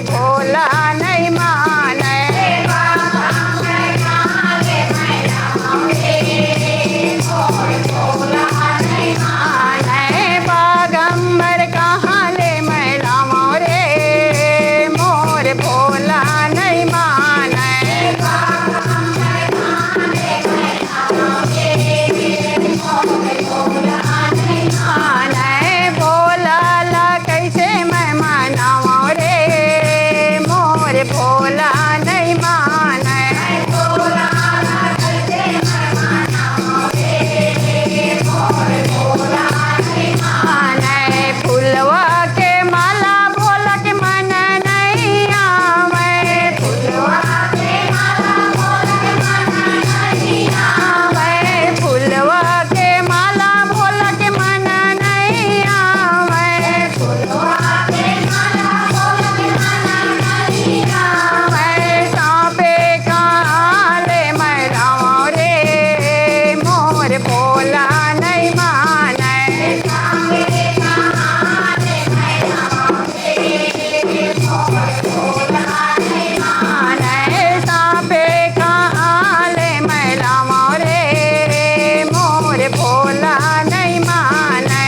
भोला नहीं माने। बागंबर कहाँ ले मैं लाऊं रे, मोर भोला नहीं माने। भोला ला कैसे मैं मनाऊं रे, मोर भोला नहीं माने। फुलवा के माला भोला के मन नहीं आवे। फुलवा के माला भोला के मन नहीं आवे। फुलवा के माला भोला के मन नहीं आवे। फुलवा के माला भोला के मन नहीं आवे। सांपे कहाँ ले मैं लाऊं रे, मोर भोला नहीं माने। सांपे कहाँ ले मैं लाऊं रे, मोर भोला नहीं माने।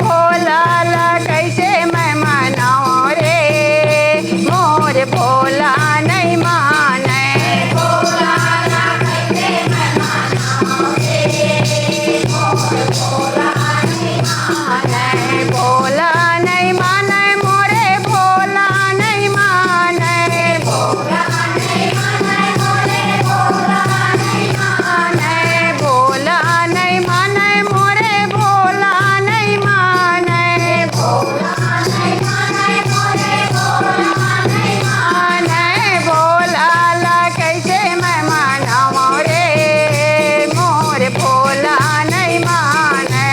भोला ला कैसे मैं मनाऊं रे, मोर भोला नहीं माने। भोला नहीं माने, मोरे भोला नहीं माने। भोला नहीं माने, मोरे भोला नहीं माने। भोला नहीं माने, मोरे भोला नहीं माने। भोला नहीं माने, मोरे भोला नहीं माने। भोला ला कैसे मैं मनाऊं रे, मोर भोला नहीं माने।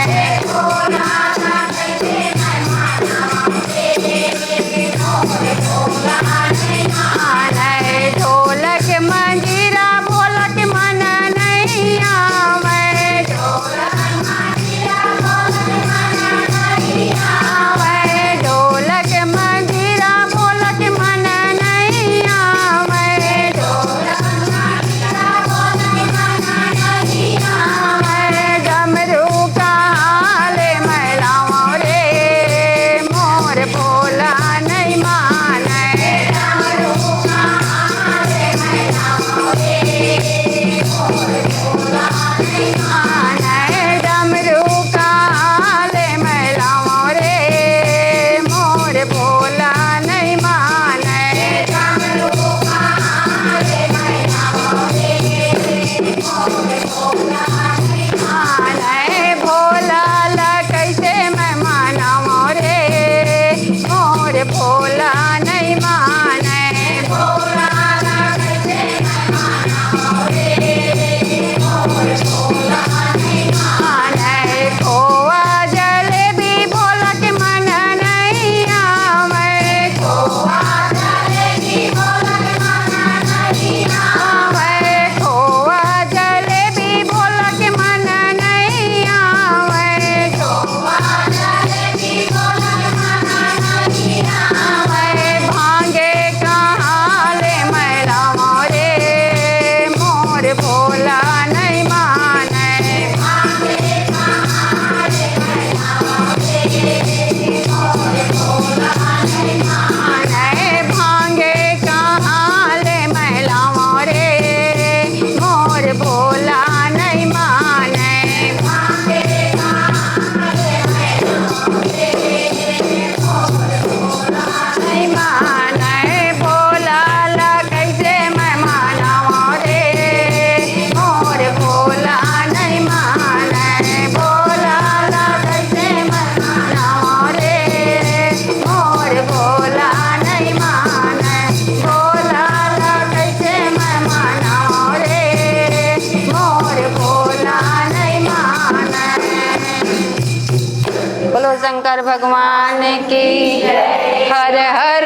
ढोलक मंजीरा भोला के मन नहीं आवे। ढोलक मंजीरा भोला के मन नहीं आवे। ढोलक मंजीरा भोला के मन नहीं आवे। ढोलक मंजीरा भोला के मन नहीं आवे। डमरू कहाँ ले मैं लाऊं रे, मोर भोला नहीं माने। डमरू कहाँ ले मैं लाऊं रे, मोर भोला नहीं माने। भोला ला कैसे मैं मनाऊं रे, मोर भोला नहीं माने। भोला ला कैसे मैं मनाऊं रे, मोर भोला नहीं माने। खोआ जलेबी भोला के मन नहीं आवे। खोआ जलेबी भोला के मन नहीं आवे। खोआ जलेबी भोला के मन नहीं आवे। खोआ जलेबी भोला के मन नहीं आवे। भांगे कहाँ ले मैं लाऊं रे, मोर भोला नहीं माने। भांगे कहाँ ले मैं लाऊं रे, मोर भोला नहीं माने। भांगे कहाँ ले मैं लाऊं रे, मोर भोला नहीं माने। भांगे कहाँ ले मैं लाऊं रे, मोर भोला नहीं माने। भोला ला कैसे मैं मनाऊं रे, मोर भोला नहीं माने। भोला ला कैसे मैं मनाऊं रे, मोर भोला नहीं माने। भोला ला कैसे मैं मनाऊं रे, मोर भोला नहीं माने। बोलो शंकर भगवान की। हर हर